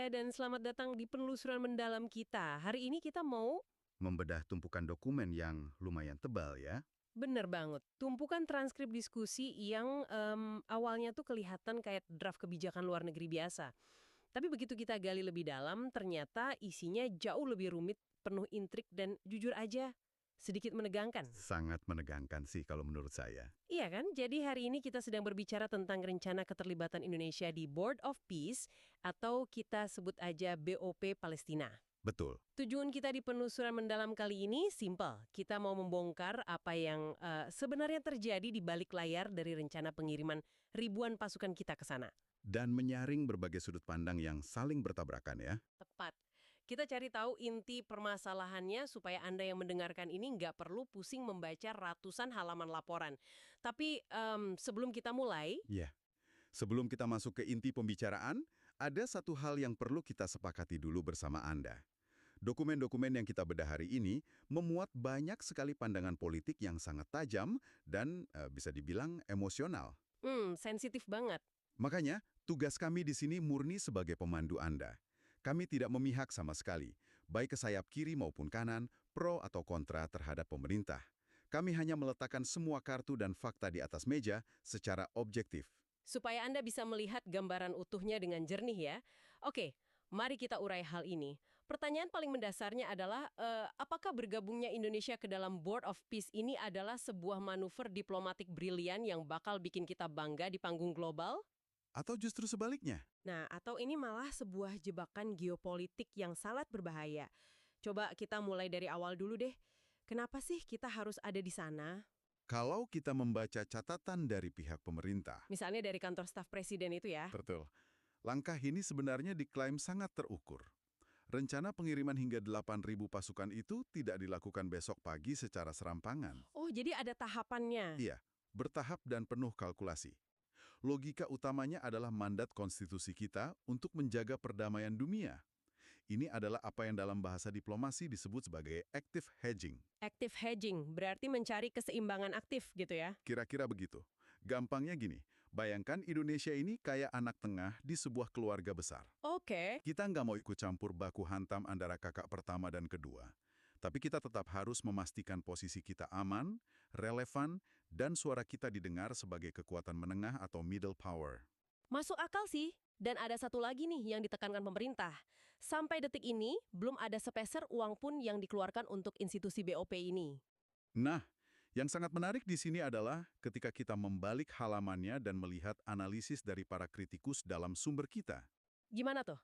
dan selamat datang di penelusuran mendalam kita. Hari ini kita mau... Membedah tumpukan dokumen yang lumayan tebal ya. Bener banget, tumpukan transkrip diskusi yang awalnya tuh kelihatan kayak draft kebijakan luar negeri biasa. Tapi begitu kita gali lebih dalam, ternyata isinya jauh lebih rumit, penuh intrik, dan jujur aja, sedikit menegangkan. Sangat menegangkan sih kalau menurut saya. Iya kan? Jadi hari ini kita sedang berbicara tentang rencana keterlibatan Indonesia di Board of Peace, atau kita sebut aja BOP Palestina. Betul. Tujuan kita di penelusuran mendalam kali ini simple. Kita mau membongkar apa yang sebenarnya terjadi di balik layar dari rencana pengiriman ribuan pasukan kita ke sana. Dan menyaring berbagai sudut pandang yang saling bertabrakan ya. Tepat. Kita cari tahu inti permasalahannya supaya Anda yang mendengarkan ini nggak perlu pusing membaca ratusan halaman laporan. Tapi sebelum kita mulai... Ya. Sebelum kita masuk ke inti pembicaraan, ada satu hal yang perlu kita sepakati dulu bersama Anda. Dokumen-dokumen yang kita bedah hari ini memuat banyak sekali pandangan politik yang sangat tajam dan bisa dibilang emosional. Sensitif banget. Makanya, tugas kami di sini murni sebagai pemandu Anda. Kami tidak memihak sama sekali, baik ke sayap kiri maupun kanan, pro atau kontra terhadap pemerintah. Kami hanya meletakkan semua kartu dan fakta di atas meja secara objektif. Supaya Anda bisa melihat gambaran utuhnya dengan jernih ya. Oke, mari kita urai hal ini. Pertanyaan paling mendasarnya adalah, apakah bergabungnya Indonesia ke dalam Board of Peace ini adalah sebuah manuver diplomatik brilian yang bakal bikin kita bangga di panggung global? Atau justru sebaliknya? Nah, atau ini malah sebuah jebakan geopolitik yang sangat berbahaya. Coba kita mulai dari awal dulu deh. Kenapa sih kita harus ada di sana? Kalau kita membaca catatan dari pihak pemerintah, Misalnya dari kantor staf presiden itu ya. betul, langkah ini sebenarnya diklaim sangat terukur. Rencana pengiriman hingga 8.000 pasukan itu tidak dilakukan besok pagi secara serampangan. Oh, jadi ada tahapannya. Iya, bertahap dan penuh kalkulasi. Logika utamanya adalah mandat konstitusi kita untuk menjaga perdamaian dunia. Ini adalah apa yang dalam bahasa diplomasi disebut sebagai active hedging. Active hedging berarti mencari keseimbangan aktif gitu ya. Kira-kira begitu. Gampangnya gini, bayangkan Indonesia ini kayak anak tengah di sebuah keluarga besar. Oke. Kita nggak mau ikut campur baku hantam antara kakak pertama dan kedua. Tapi kita tetap harus memastikan posisi kita aman, relevan, dan suara kita didengar sebagai kekuatan menengah atau middle power. Masuk akal sih. Dan ada satu lagi nih yang ditekankan pemerintah. Sampai detik ini, belum ada sepeser uang pun yang dikeluarkan untuk institusi BOP ini. Nah, yang sangat menarik di sini adalah ketika kita membalik halamannya dan melihat analisis dari para kritikus dalam sumber kita. Gimana tuh?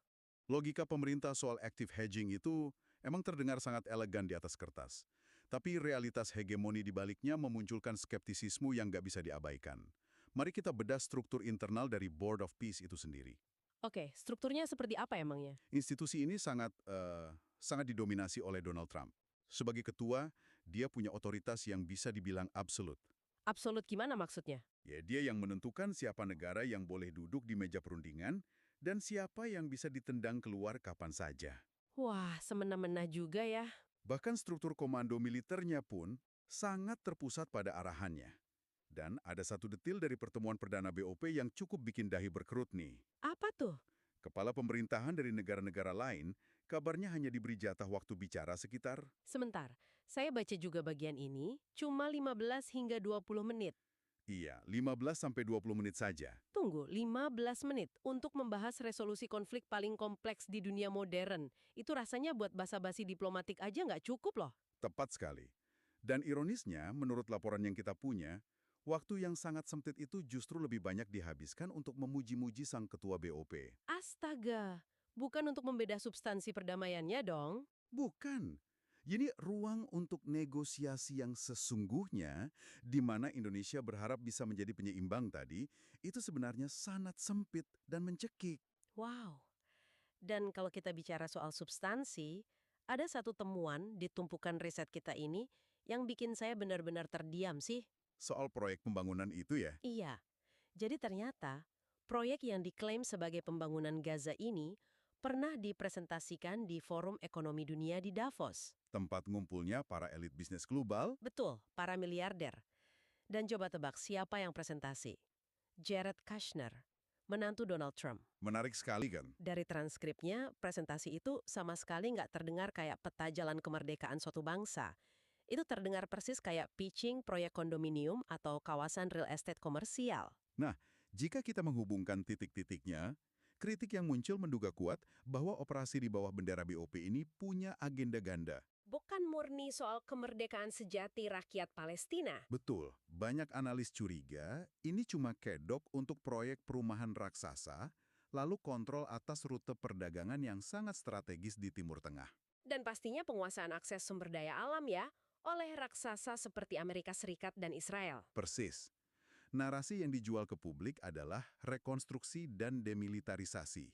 Logika pemerintah soal active hedging itu emang terdengar sangat elegan di atas kertas. Tapi realitas hegemoni di baliknya memunculkan skeptisisme yang nggak bisa diabaikan. Mari kita bedah struktur internal dari Board of Peace itu sendiri. Oke, strukturnya seperti apa emangnya? Institusi ini sangat didominasi oleh Donald Trump. Sebagai ketua, dia punya otoritas yang bisa dibilang absolut. Absolut gimana maksudnya? Ya, dia yang menentukan siapa negara yang boleh duduk di meja perundingan dan siapa yang bisa ditendang keluar kapan saja. Wah, semena-mena juga ya. Bahkan struktur komando militernya pun sangat terpusat pada arahannya. Dan ada satu detil dari pertemuan perdana BOP yang cukup bikin dahi berkerut nih. Apa tuh? Kepala pemerintahan dari negara-negara lain, kabarnya hanya diberi jatah waktu bicara sekitar... Sebentar, saya baca juga bagian ini, cuma 15 hingga 20 menit. Iya, 15-20 menit saja. Tunggu, 15 menit untuk membahas resolusi konflik paling kompleks di dunia modern. Itu rasanya buat basa-basi diplomatik aja nggak cukup loh. Tepat sekali. Dan ironisnya, menurut laporan yang kita punya, waktu yang sangat sempit itu justru lebih banyak dihabiskan untuk memuji-muji sang ketua BOP. Astaga, bukan untuk membedah substansi perdamaiannya dong. Bukan. Ini ruang untuk negosiasi yang sesungguhnya, di mana Indonesia berharap bisa menjadi penyeimbang tadi, itu sebenarnya sangat sempit dan mencekik. Wow. Dan kalau kita bicara soal substansi, ada satu temuan di tumpukan riset kita ini yang bikin saya benar-benar terdiam sih. Soal proyek pembangunan itu ya, Iya. Jadi ternyata, proyek yang diklaim sebagai pembangunan Gaza ini pernah dipresentasikan di Forum Ekonomi Dunia di Davos. tempat ngumpulnya para elit bisnis global. Betul, para miliarder. Dan coba tebak siapa yang presentasi? Jared Kushner, menantu Donald Trump. Menarik sekali kan? Dari transkripnya, presentasi itu sama sekali nggak terdengar kayak peta jalan kemerdekaan suatu bangsa. Itu terdengar persis kayak pitching proyek kondominium atau kawasan real estate komersial. Nah, jika kita menghubungkan titik-titiknya, kritik yang muncul menduga kuat bahwa operasi di bawah bendera BOP ini punya agenda ganda. Bukan murni soal kemerdekaan sejati rakyat Palestina. Betul, banyak analis curiga ini cuma kedok untuk proyek perumahan raksasa, lalu kontrol atas rute perdagangan yang sangat strategis di Timur Tengah. Dan pastinya penguasaan akses sumber daya alam ya, oleh raksasa seperti Amerika Serikat dan Israel. Persis. Narasi yang dijual ke publik adalah rekonstruksi dan demilitarisasi.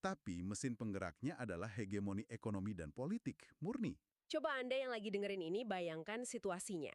Tapi mesin penggeraknya adalah hegemoni ekonomi dan politik, murni. Coba Anda yang lagi dengerin ini bayangkan situasinya.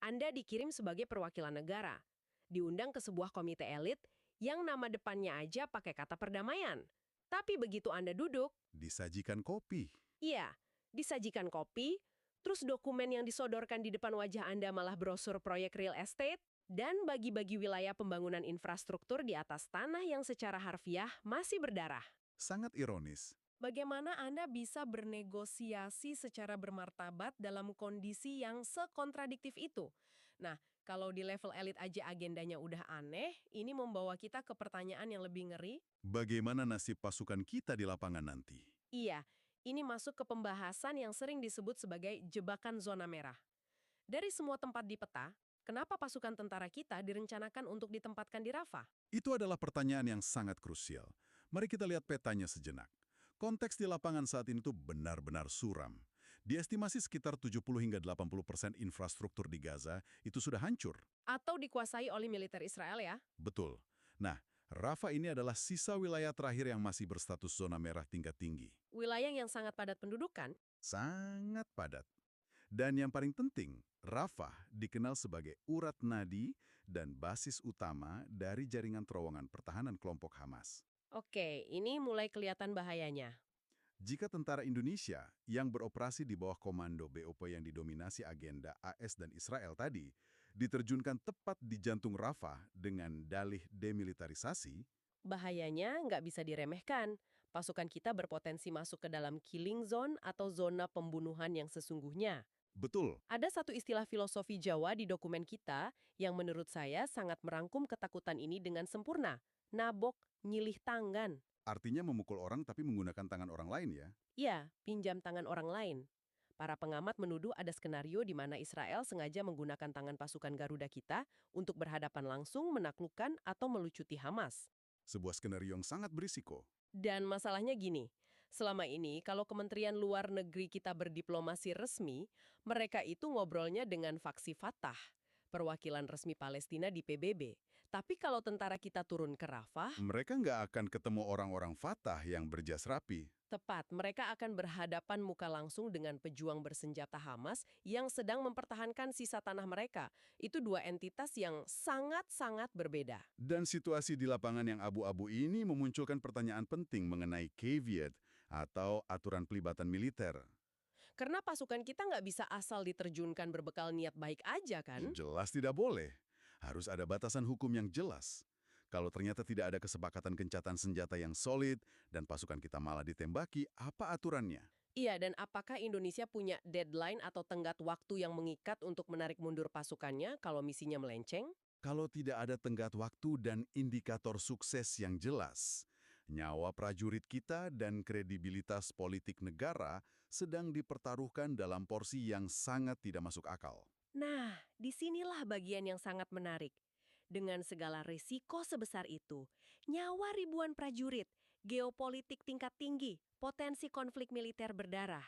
Anda dikirim sebagai perwakilan negara, diundang ke sebuah komite elit yang nama depannya aja pakai kata perdamaian. Tapi begitu Anda duduk, Disajikan kopi. iya, disajikan kopi, terus dokumen yang disodorkan di depan wajah Anda malah brosur proyek real estate, dan bagi-bagi wilayah pembangunan infrastruktur di atas tanah yang secara harfiah masih berdarah. Sangat ironis. Bagaimana Anda bisa bernegosiasi secara bermartabat dalam kondisi yang sekontradiktif itu? Nah, kalau di level elit aja agendanya udah aneh, ini membawa kita ke pertanyaan yang lebih ngeri. Bagaimana nasib pasukan kita di lapangan nanti? Iya, ini masuk ke pembahasan yang sering disebut sebagai jebakan zona merah. Dari semua tempat di peta, kenapa pasukan tentara kita direncanakan untuk ditempatkan di Rafah? Itu adalah pertanyaan yang sangat krusial. Mari kita lihat petanya sejenak. Konteks di lapangan saat ini tuh benar-benar suram. Diestimasi sekitar 70 hingga 80% infrastruktur di Gaza itu sudah hancur. Atau dikuasai oleh militer Israel ya? Betul. Nah, Rafah ini adalah sisa wilayah terakhir yang masih berstatus zona merah tingkat tinggi. Wilayah yang sangat padat penduduk kan? Sangat padat. Dan yang paling penting, Rafah dikenal sebagai urat nadi dan basis utama dari jaringan terowongan pertahanan kelompok Hamas. Oke, ini mulai kelihatan bahayanya. Jika tentara Indonesia yang beroperasi di bawah komando BOP yang didominasi agenda AS dan Israel tadi, diterjunkan tepat di jantung Rafah dengan dalih demilitarisasi, Bahayanya nggak bisa diremehkan. Pasukan kita berpotensi masuk ke dalam killing zone atau zona pembunuhan yang sesungguhnya. betul, Ada satu istilah filosofi Jawa di dokumen kita yang menurut saya sangat merangkum ketakutan ini dengan sempurna. Nabok, nyilih tangan. artinya memukul orang tapi menggunakan tangan orang lain ya. Ya, pinjam tangan orang lain. Para pengamat menuduh ada skenario di mana Israel sengaja menggunakan tangan pasukan Garuda kita untuk berhadapan langsung menaklukkan atau melucuti Hamas. Sebuah skenario yang sangat berisiko. Dan masalahnya gini, selama ini kalau Kementerian Luar Negeri kita berdiplomasi resmi, mereka itu ngobrolnya dengan faksi Fatah, perwakilan resmi Palestina di PBB. Tapi kalau tentara kita turun ke Rafah, Mereka nggak akan ketemu orang-orang Fatah yang berjas rapi. tepat, mereka akan berhadapan muka langsung dengan pejuang bersenjata Hamas yang sedang mempertahankan sisa tanah mereka. Itu dua entitas yang sangat-sangat berbeda. Dan situasi di lapangan yang abu-abu ini memunculkan pertanyaan penting mengenai caveat atau aturan pelibatan militer. Karena pasukan kita nggak bisa asal diterjunkan berbekal niat baik aja kan? Jelas tidak boleh. Harus ada batasan hukum yang jelas. Kalau ternyata tidak ada kesepakatan gencatan senjata yang solid dan pasukan kita malah ditembaki, apa aturannya? Iya, dan apakah Indonesia punya deadline atau tenggat waktu yang mengikat untuk menarik mundur pasukannya kalau misinya melenceng? Kalau tidak ada tenggat waktu dan indikator sukses yang jelas, nyawa prajurit kita dan kredibilitas politik negara sedang dipertaruhkan dalam porsi yang sangat tidak masuk akal. Nah, disinilah bagian yang sangat menarik. Dengan segala risiko sebesar itu, nyawa ribuan prajurit, geopolitik tingkat tinggi, potensi konflik militer berdarah.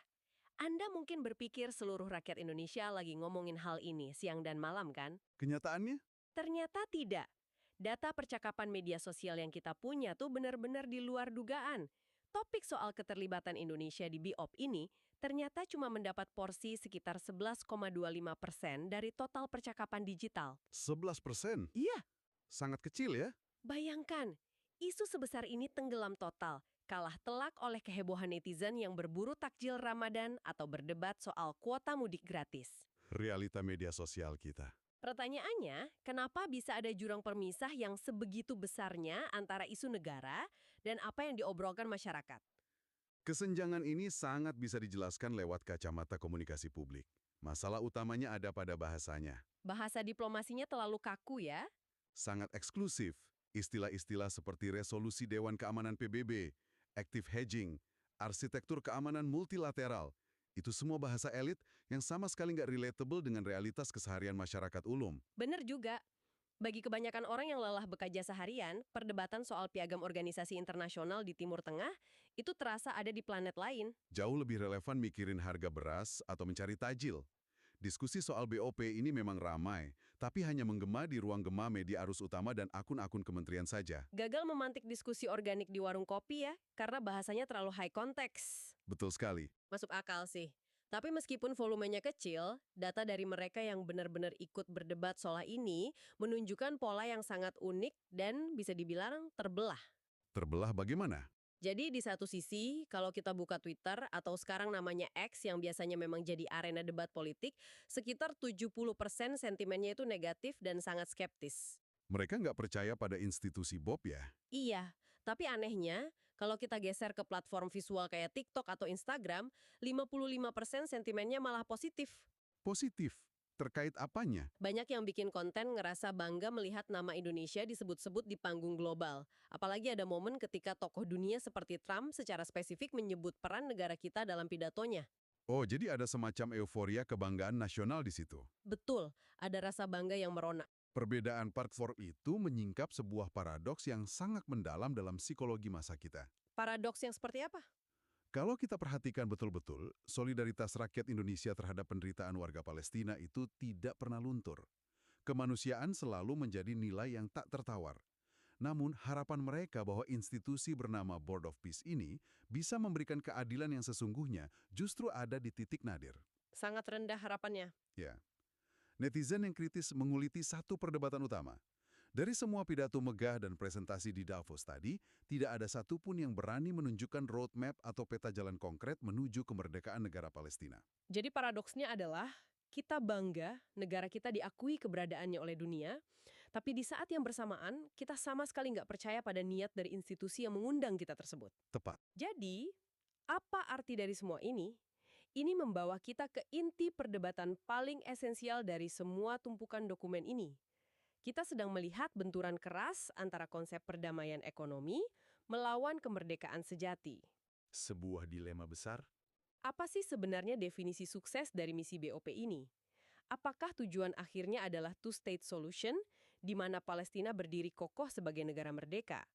Anda mungkin berpikir seluruh rakyat Indonesia lagi ngomongin hal ini siang dan malam kan? Kenyataannya, Ternyata tidak. Data percakapan media sosial yang kita punya tuh benar-benar di luar dugaan. Topik soal keterlibatan Indonesia di BOP ini ternyata cuma mendapat porsi sekitar 11,25% dari total percakapan digital. 11%. Iya, Sangat kecil ya. bayangkan, isu sebesar ini tenggelam total, kalah telak oleh kehebohan netizen yang berburu takjil Ramadan atau berdebat soal kuota mudik gratis. Realita media sosial kita. Pertanyaannya, kenapa bisa ada jurang permisah yang sebegitu besarnya antara isu negara dan apa yang diobrolkan masyarakat? Kesenjangan ini sangat bisa dijelaskan lewat kacamata komunikasi publik. Masalah utamanya ada pada bahasanya. Bahasa diplomasinya terlalu kaku ya? Sangat eksklusif. Istilah-istilah seperti resolusi Dewan Keamanan PBB, active hedging, arsitektur keamanan multilateral, itu semua bahasa elit yang sama sekali nggak relatable dengan realitas keseharian masyarakat umum. Bener juga. Bagi kebanyakan orang yang lelah bekerja seharian, perdebatan soal piagam organisasi internasional di Timur Tengah itu terasa ada di planet lain. Jauh lebih relevan mikirin harga beras atau mencari tajil. Diskusi soal BOP ini memang ramai, tapi hanya menggema di ruang gema media arus utama dan akun-akun kementerian saja. Gagal memantik diskusi organik di warung kopi ya, karena bahasanya terlalu high context. Betul sekali. Masuk akal sih. Tapi meskipun volumenya kecil, data dari mereka yang benar-benar ikut berdebat soal ini menunjukkan pola yang sangat unik dan bisa dibilang terbelah. Terbelah bagaimana? Jadi di satu sisi, kalau kita buka Twitter atau sekarang namanya X yang biasanya memang jadi arena debat politik, sekitar 70% sentimennya itu negatif dan sangat skeptis. Mereka nggak percaya pada institusi BOP ya? Iya, tapi anehnya, kalau kita geser ke platform visual kayak TikTok atau Instagram, 55% sentimennya malah positif. Positif. Terkait apanya? Banyak yang bikin konten ngerasa bangga melihat nama Indonesia disebut-sebut di panggung global. Apalagi ada momen ketika tokoh dunia seperti Trump secara spesifik menyebut peran negara kita dalam pidatonya. Oh, jadi ada semacam euforia kebanggaan nasional di situ. Betul, ada rasa bangga yang merona. Perbedaan platform itu menyingkap sebuah paradoks yang sangat mendalam dalam psikologi masa kita. Paradoks yang seperti apa? Kalau kita perhatikan betul-betul, solidaritas rakyat Indonesia terhadap penderitaan warga Palestina itu tidak pernah luntur. Kemanusiaan selalu menjadi nilai yang tak tertawar. Namun, harapan mereka bahwa institusi bernama Board of Peace ini bisa memberikan keadilan yang sesungguhnya justru ada di titik nadir. Sangat rendah harapannya. Ya, netizen yang kritis menguliti satu perdebatan utama. Dari semua pidato megah dan presentasi di Davos tadi, tidak ada satupun yang berani menunjukkan roadmap atau peta jalan konkret menuju kemerdekaan negara Palestina. Jadi paradoksnya adalah kita bangga negara kita diakui keberadaannya oleh dunia, tapi di saat yang bersamaan kita sama sekali nggak percaya pada niat dari institusi yang mengundang kita tersebut. Tepat. Jadi, apa arti dari semua ini? Ini membawa kita ke inti perdebatan paling esensial dari semua tumpukan dokumen ini. Kita sedang melihat benturan keras antara konsep perdamaian ekonomi melawan kemerdekaan sejati. Sebuah dilema besar. Apa sih sebenarnya definisi sukses dari misi BOP ini? Apakah tujuan akhirnya adalah two-state solution, di mana Palestina berdiri kokoh sebagai negara merdeka?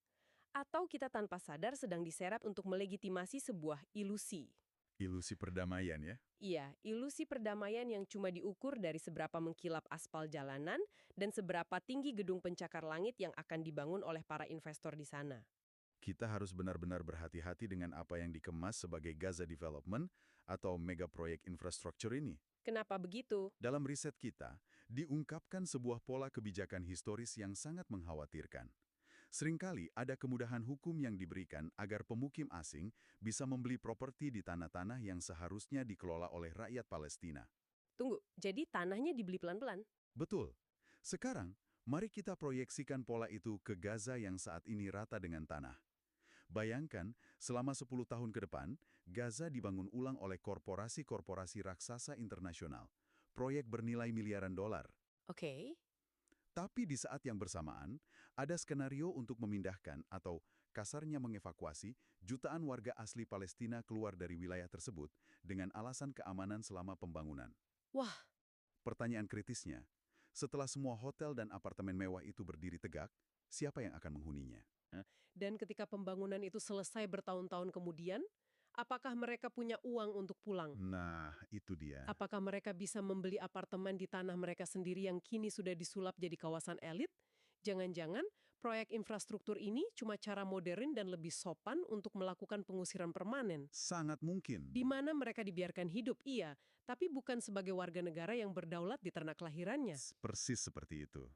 Atau kita tanpa sadar sedang diseret untuk melegitimasi sebuah ilusi? Ilusi perdamaian ya. Iya, ilusi perdamaian yang cuma diukur dari seberapa mengkilap aspal jalanan dan seberapa tinggi gedung pencakar langit yang akan dibangun oleh para investor di sana. Kita harus benar-benar berhati-hati dengan apa yang dikemas sebagai Gaza Development atau mega proyek infrastruktur ini. Kenapa begitu? Dalam riset kita, diungkapkan sebuah pola kebijakan historis yang sangat mengkhawatirkan. Seringkali ada kemudahan hukum yang diberikan agar pemukim asing bisa membeli properti di tanah-tanah yang seharusnya dikelola oleh rakyat Palestina. Tunggu, jadi tanahnya dibeli pelan-pelan? Betul. Sekarang, mari kita proyeksikan pola itu ke Gaza yang saat ini rata dengan tanah. Bayangkan, selama 10 tahun ke depan, Gaza dibangun ulang oleh korporasi-korporasi raksasa internasional. Proyek bernilai miliaran dolar. Oke. Tapi di saat yang bersamaan, ada skenario untuk memindahkan atau kasarnya mengevakuasi jutaan warga asli Palestina keluar dari wilayah tersebut dengan alasan keamanan selama pembangunan. Wah, Pertanyaan kritisnya, setelah semua hotel dan apartemen mewah itu berdiri tegak, siapa yang akan menghuninya? dan ketika pembangunan itu selesai bertahun-tahun kemudian, apakah mereka punya uang untuk pulang? Nah, itu dia. Apakah mereka bisa membeli apartemen di tanah mereka sendiri yang kini sudah disulap jadi kawasan elit? Jangan-jangan proyek infrastruktur ini cuma cara modern dan lebih sopan untuk melakukan pengusiran permanen. Sangat mungkin. Di mana mereka dibiarkan hidup, iya, tapi bukan sebagai warga negara yang berdaulat di ternak kelahirannya. Persis seperti itu.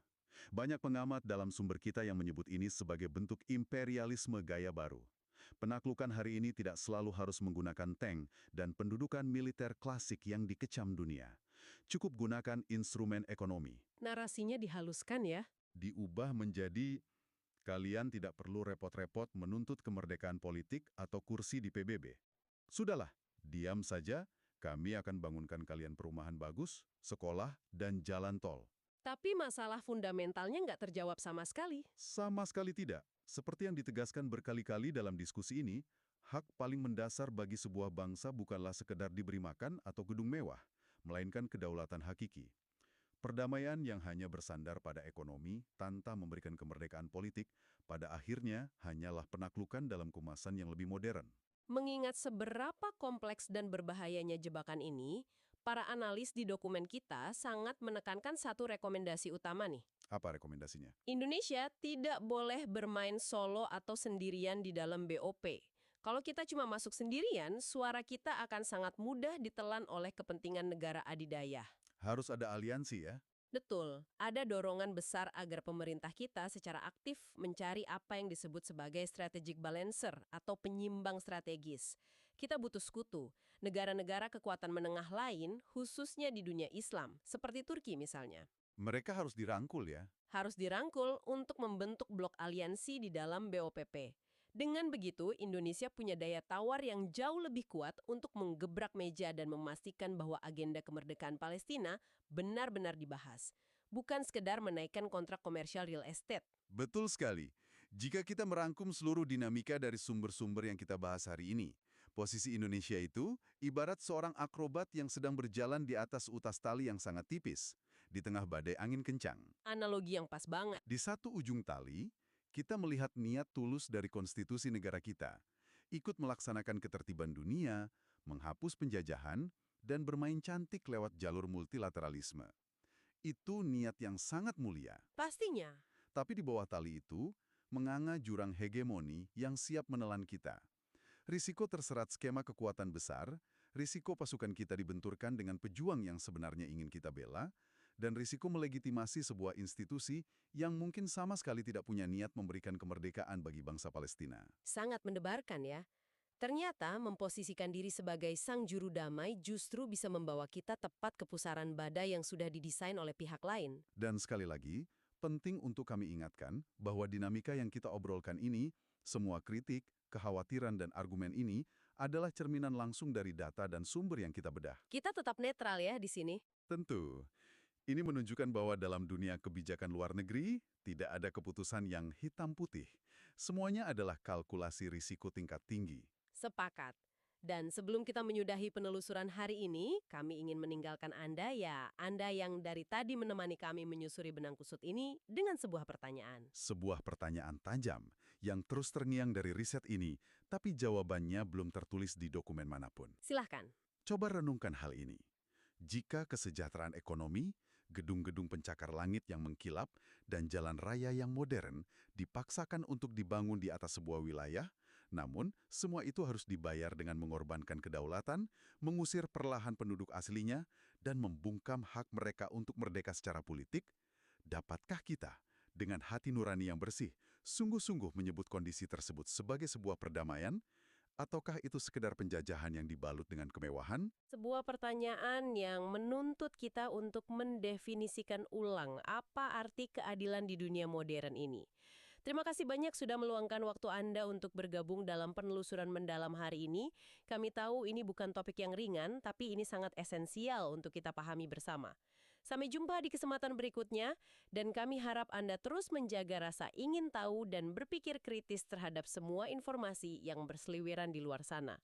Banyak pengamat dalam sumber kita yang menyebut ini sebagai bentuk imperialisme gaya baru. Penaklukan hari ini tidak selalu harus menggunakan tank dan pendudukan militer klasik yang dikecam dunia. cukup gunakan instrumen ekonomi. Narasinya dihaluskan ya. Diubah menjadi kalian tidak perlu repot-repot menuntut kemerdekaan politik atau kursi di PBB. Sudahlah, diam saja, kami akan bangunkan kalian perumahan bagus, sekolah, dan jalan tol. Tapi masalah fundamentalnya nggak terjawab sama sekali. Sama sekali tidak. Seperti yang ditegaskan berkali-kali dalam diskusi ini, hak paling mendasar bagi sebuah bangsa bukanlah sekedar diberi makan atau gedung mewah, melainkan kedaulatan hakiki. Perdamaian yang hanya bersandar pada ekonomi tanpa memberikan kemerdekaan politik, pada akhirnya hanyalah penaklukan dalam kemasan yang lebih modern. Mengingat seberapa kompleks dan berbahayanya jebakan ini, para analis di dokumen kita sangat menekankan satu rekomendasi utama nih. Apa rekomendasinya? Indonesia tidak boleh bermain solo atau sendirian di dalam BOP. Kalau kita cuma masuk sendirian, suara kita akan sangat mudah ditelan oleh kepentingan negara adidaya. Harus ada aliansi ya? Betul, ada dorongan besar agar pemerintah kita secara aktif mencari apa yang disebut sebagai strategic balancer atau penyimbang strategis. Kita butuh sekutu, negara-negara kekuatan menengah lain, khususnya di dunia Islam, seperti Turki misalnya. Mereka harus dirangkul ya? Harus dirangkul untuk membentuk blok aliansi di dalam BOPP. Dengan begitu, Indonesia punya daya tawar yang jauh lebih kuat untuk menggebrak meja dan memastikan bahwa agenda kemerdekaan Palestina benar-benar dibahas. Bukan sekedar menaikkan kontrak komersial real estate. Betul sekali. Jika kita merangkum seluruh dinamika dari sumber-sumber yang kita bahas hari ini, posisi Indonesia itu ibarat seorang akrobat yang sedang berjalan di atas utas tali yang sangat tipis, di tengah badai angin kencang. Analogi yang pas banget. Di satu ujung tali, kita melihat niat tulus dari konstitusi negara kita, ikut melaksanakan ketertiban dunia, menghapus penjajahan, dan bermain cantik lewat jalur multilateralisme. Itu niat yang sangat mulia. Pastinya. Tapi di bawah tali itu, menganga jurang hegemoni yang siap menelan kita. Risiko terserat skema kekuatan besar, risiko pasukan kita dibenturkan dengan pejuang yang sebenarnya ingin kita bela, dan risiko melegitimasi sebuah institusi yang mungkin sama sekali tidak punya niat memberikan kemerdekaan bagi bangsa Palestina. Sangat mendebarkan ya. Ternyata memposisikan diri sebagai sang juru damai justru bisa membawa kita tepat ke pusaran badai yang sudah didesain oleh pihak lain. Dan sekali lagi, penting untuk kami ingatkan bahwa dinamika yang kita obrolkan ini, semua kritik, kekhawatiran, dan argumen ini adalah cerminan langsung dari data dan sumber yang kita bedah. Kita tetap netral ya di sini. Tentu, ini menunjukkan bahwa dalam dunia kebijakan luar negeri, tidak ada keputusan yang hitam putih. Semuanya adalah kalkulasi risiko tingkat tinggi. Sepakat. Dan sebelum kita menyudahi penelusuran hari ini, kami ingin meninggalkan Anda Anda yang dari tadi menemani kami menyusuri benang kusut ini dengan sebuah pertanyaan. Sebuah pertanyaan tajam yang terus terngiang dari riset ini, tapi jawabannya belum tertulis di dokumen manapun. Silahkan. Coba renungkan hal ini. Jika kesejahteraan ekonomi, gedung-gedung pencakar langit yang mengkilap, dan jalan raya yang modern dipaksakan untuk dibangun di atas sebuah wilayah, namun semua itu harus dibayar dengan mengorbankan kedaulatan, mengusir perlahan penduduk aslinya, dan membungkam hak mereka untuk merdeka secara politik, dapatkah kita, dengan hati nurani yang bersih, sungguh-sungguh menyebut kondisi tersebut sebagai sebuah perdamaian? Ataukah itu sekedar penjajahan yang dibalut dengan kemewahan? Sebuah pertanyaan yang menuntut kita untuk mendefinisikan ulang apa arti keadilan di dunia modern ini. Terima kasih banyak sudah meluangkan waktu Anda untuk bergabung dalam penelusuran mendalam hari ini. Kami tahu ini bukan topik yang ringan, tapi ini sangat esensial untuk kita pahami bersama. Sampai jumpa di kesempatan berikutnya, dan kami harap Anda terus menjaga rasa ingin tahu dan berpikir kritis terhadap semua informasi yang berseliweran di luar sana.